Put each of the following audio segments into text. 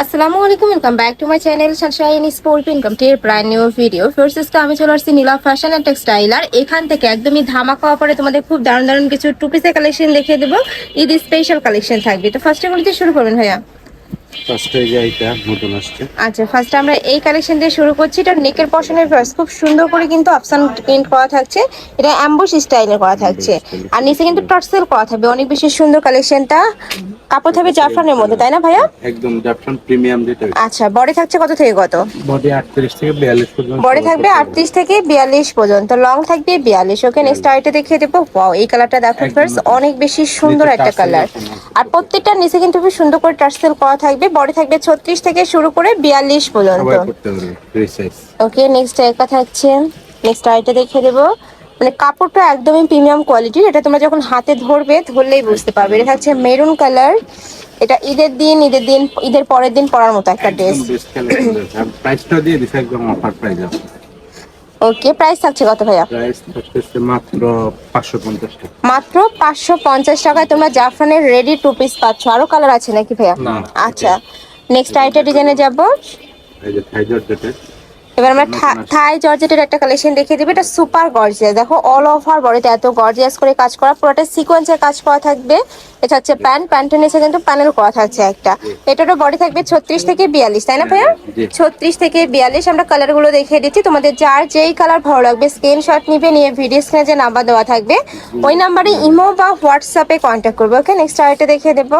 আসসালামু আলাইকুম, welcome back to my channel Sunshine sport income টির ব্র্যান্ড নিউ ভিডিও। ফার্স্ট আমি চলে আসছি নীলা ফ্যাশন এন্ড টেক্সটাইল, আর এখান থেকে একদমই ধামাকা অফারে তোমাদের খুব দারুণ দারুণ কিছু টু পিসের কালেকশন দেখিয়ে দেবো। ঈদ স্পেশাল কালেকশন থাকবে। তো ফার্স্টে বলতে শুরু করবেন ভাইয়া। আচ্ছা, ফার্স্ট আমরা এই কালেকশন দিয়ে শুরু করছি। এটা নেকের পশনের ফার্স্ট খুব সুন্দর করে কিন্তু অপশন প্রিন্ট করা থাকছে, এটা অ্যাম্বুশ স্টাইলের করা থাকছে, আর নিচে কিন্তু টার্সেল করা থাকবে। অনেক বেশি সুন্দর কালেকশনটা। কাপড় থাকবে জাফরানের মধ্যে, তাই না ভাইয়া? একদম জাফরান প্রিমিয়াম যেটা। আচ্ছা, বডি থাকছে কত থেকে কত? বডি 38 থেকে 42 পর্যন্ত। বডি থাকবে 38 থেকে 42 পর্যন্ত, লং থাকবে 42। ওকে, নেক্সট আইটা দেখিয়ে দেবো। ওয়াও, এই কালারটা দেখো ফার্স্ট, অনেক বেশি সুন্দর একটা কালার। আর প্রত্যেকটা নিচে কিন্তু খুব সুন্দর করে টার্সেল করা থাকবে। বডি থাকবে 36 থেকে শুরু করে 42 পর্যন্ত। ওকে, নেক্সট একটা থাকছে। নেক্সট আইটা দেখিয়ে দেবো। মানে কাপড়টা একদমই প্রিমিয়াম কোয়ালিটির। এটা তোমরা যখন হাতে ধরলেই বুঝতে পারবে। এটা থাকছে মেরুন কালার। এটা ঈদের পরের দিন পরার মতো একটা ড্রেস। প্রাইসটা দিয়ে দিছি একদম অফার প্রাইস। ওকে, প্রাইস থাকছে কত ভাইয়া? প্রাইস থাকছে মাত্র 550 টাকা। মাত্র 550 টাকায় তোমরা জাফরানের রেডি টু পিস পাচ্ছ। আরো কালার আছে নাকি ভাইয়া? আচ্ছা, নেক্সট আইটা ডিজাইনে যাব। এই যে থাই জর্জেটের। এবার আমরা থাই জর্জেটের একটা কালেকশন দেখিয়ে দেব। এটা সুপার গর্জিয়াস, দেখো অল ওভার বডিতে এত গর্জিয়াস করে কাজ করা, পুরোটা সিকোয়েন্সের কাজ করা থাকবে। এটা হচ্ছে প্যান্টের নিচে কিন্তু প্যানেল করা থাকছে একটা। এটারও বডি থাকবে 36 থেকে 42, তাই না ভাইয়া? 36 থেকে 42। আমরা কালারগুলো দেখিয়ে দিচ্ছি, তোমাদের যার যেই কালার ভালো লাগবে স্ক্রিনশট নিয়ে ভিডিও স্ক্রিনে যে নাম্বার দেওয়া থাকবে ওই নাম্বারে ইমো বা হোয়াটসঅ্যাপে কন্ট্যাক্ট করবে। ওকে, নেক্সট আরেকটা দেখিয়ে দেবো।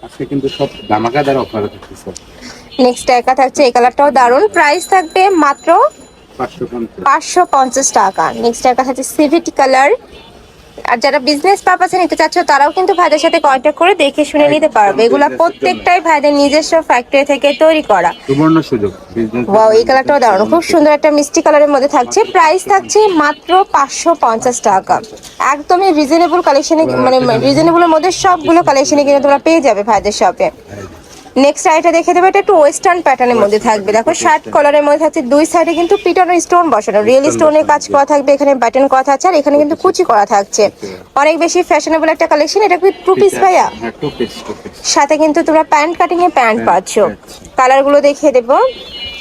আজকে কিন্তু সব ধামাকাদার অফার থাকছে। নেক্সট একা থাকছে, এই কালারটাও দারুন। প্রাইস থাকবে মাত্র 550 টাকা। নেক্সট একা থাকছে সিভিট কালার। আর যারা বিজনেস পারপাসে নিতে চাচ্ছ তারাও কিন্তু ভাইদের সাথে কন্ট্যাক্ট করে দেখে শুনে নিতে পারবে। এগুলা প্রত্যেকটাই ভাইদের নিজস্ব ফ্যাক্টরি থেকে তৈরি করা। সুবর্ণ সুযোগ। ওয়াও, এই কালারটাও দারুন, খুব সুন্দর একটা মিষ্টি কালারের মধ্যে থাকছে। প্রাইস থাকছে মাত্র 550 টাকা। একদমই রিজনেবল কালেকশনে, মানে রিজনেবলের মধ্যে সবগুলো কালেকশনে কিন্তু তোমরা পেয়ে যাবে ভাইদের শপে। নেক্সট আইটা দেখে দেবো। এটা একটু ওয়েস্টার্ন প্যাটার্নের মধ্যে থাকবে। দেখো শার্ট কলারের মধ্যে থাকছে, দুই সাইডে কিন্তু পিটানো স্টোন বসানো, রিয়েল স্টোনের কাজ করা থাকবে। এখানে বাটন করা থাকছে, আর এখানে কিন্তু কুচি করা থাকছে। অনেক বেশি ফ্যাশনেবল একটা কালেকশন। এটা কি টু পিস ভাইয়া? সাথে কিন্তু তোমরা প্যান্ট কাটিং এ প্যান্ট পাচ্ছ। কালারগুলো দেখিয়ে দেবো।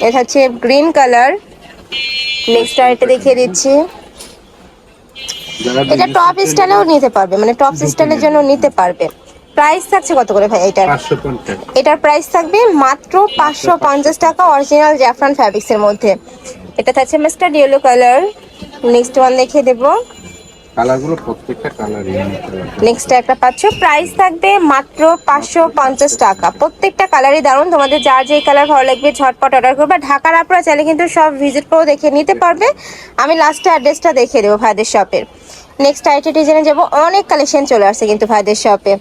এটা হচ্ছে গ্রিন কালার। নেক্সট আইটা দেখিয়ে দিচ্ছি। এটা টপ স্টাইলেও নিতে পারবে, মানে টপ স্টাইলের জন্য নিতে পারবে। প্রাইস থাকছে কত করে ভাই এটার? 550। এটার প্রাইস থাকবে মাত্র 550 টাকা, অরিজিনাল জাফরান ফ্যাব্রিক্স এর মধ্যে। এটা থাকছে mustard yellow colour. Next one দেখিয়ে দেবো। কালারগুলো প্রত্যেকটা কালার ইউনিক কালার। নেক্সট একটা পাচ্ছ, প্রাইস থাকবে মাত্র 550 টাকা। প্রত্যেকটা কালারই দারুণ, তোমাদের যার যেই কালার ভালো লাগবে ঝটপট অর্ডার করবে। ঢাকার আপনারা চাইলে কিন্তু সব ভিজিট করে দেখে নিতে পারবে। আমি লাস্টে অ্যাড্রেসটা দেখিয়ে দেবো ভাইদের শপের। নেক্সট আইটেম ডিজাইনে যাবো। অনেক কালেকশন চলে আসছে কিন্তু ভাইদের শপে।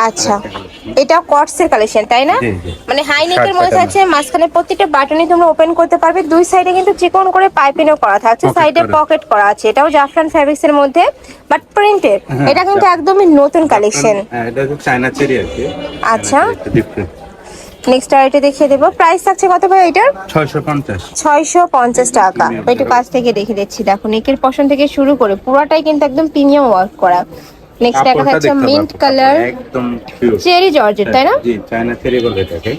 আচ্ছা, এটা কটসের কালেকশন, তাই না? মানে হাই নেকের মধ্যে থাকছে, মাঝখানে প্রত্যেকটা বাটনই তোমরা ওপেন করতে পারবে। দুই সাইডে কিন্তু চিকন করে পাইপিংও করা থাকছে, সাইডে পকেট করা আছে। এটাও জাফরান ফ্যাব্রিক্স এর মধ্যে বাট প্রিন্টেড। এটা কিন্তু একদমই নতুন কালেকশন। এটা তো চায়না চেরি আর কি। আচ্ছা, নেক্সট আইটে দেখিয়ে দেবো। প্রাইস থাকছে কত ভাই এটার? 650 টাকা। একটু কাছ থেকে দেখে দিচ্ছি। দেখো নেকের পশন থেকে শুরু করে পুরোটাই কিন্তু একদম প্রিমিয়াম ওয়ার্ক করা। নেক্সট একটা থাকছে মিন্ট কালার, একদম চেরি জর্জেট, তাই না? জি, চায়না চেরি বলে এটাকে।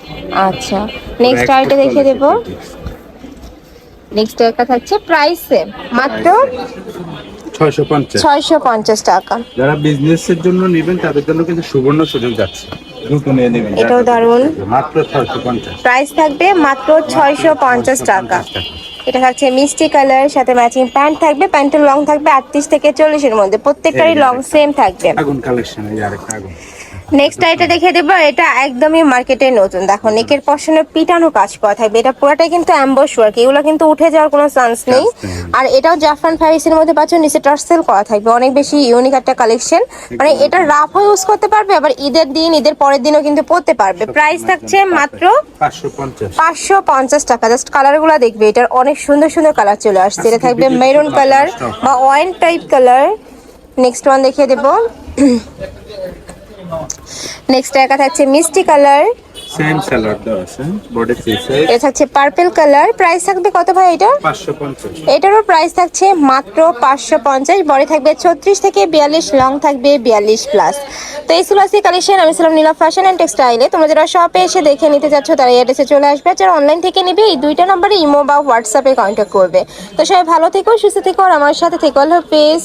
আচ্ছা, নেক্সট আইটে দেখিয়ে দেবো। নেক্সট একটা থাকছে প্রাইসে মাত্র 650 টাকা। যারা বিজনেসের জন্য নেবেন তাদের জন্য কিন্তু সুবর্ণ সুযোগ যাচ্ছে। দ্রুত নিয়ে নেবেন। এটাও দারুন। মাত্র 650। প্রাইস থাকবে মাত্র 650 টাকা। এটা থাকছে মিষ্টি কালার, সাথে ম্যাচিং প্যান্ট থাকবে। প্যান্টের লং থাকবে 38 থেকে 40 এর মধ্যে। প্রত্যেকটারই লং সেম থাকবে। আগুন কালেকশন, এই আরেকটা আগুন। নেক্সট আইটা দেখিয়ে দেবো। এটা একদমই মার্কেটে নতুন। দেখো নেকের পশনে পিটানো কাজ করা থাকবে। এটা পুরোটাই কিন্তু অ্যাম্বস ওয়ার্ক, এগুলো কিন্তু উঠে যাওয়ার কোনো চান্স নেই। আর এটাও জাফরান ফ্যাব্রিক্স এর মধ্যে পাচ্ছ, নিচে টার্সেল করা থাকবে। অনেক বেশি ইউনিক একটা কালেকশন। মানে এটা রাফও ইউজ করতে পারবে, আবার ঈদের পরের দিনও কিন্তু পরতে পারবে। প্রাইস থাকছে মাত্র 550 টাকা। জাস্ট কালারগুলো দেখবে, এটার অনেক সুন্দর সুন্দর কালার চলে আসছে। এটা থাকবে মেরুন কালার বা wine type colour. Next one দেখিয়ে দেবো। নেক্সট একা থাকছে মিষ্টি কালার, সেম সালোয়ার দেওয়া আছে, বডি ফ্রি সাইজ, এটা থাকছে পার্পল কালার, প্রাইস থাকবে কত ভাই এটা? 550। এটারও প্রাইস থাকছে মাত্র 550, বডি থাকবে 36 থেকে 42, লং থাকবে 42 প্লাস। তো এই ছিল আজকে কালেকশন। আমি ছিলাম নীলা ফ্যাশন অ্যান্ড টেক্সটাইলে। তোমরা যারা শপে এসে দেখে নিতে যাচ্ছ তারা এই অ্যাড্রেসে চলে আসবে, যারা অনলাইন থেকে নেবে এই দুইটা নম্বরে ইমো বা হোয়াটসঅ্যাপে কন্ট্যাক্ট করবে। তো সবাই ভালো থেকো, সুস্থ থেকো আর আমার সাথে থেকো। আল্লাহ হাফেজ।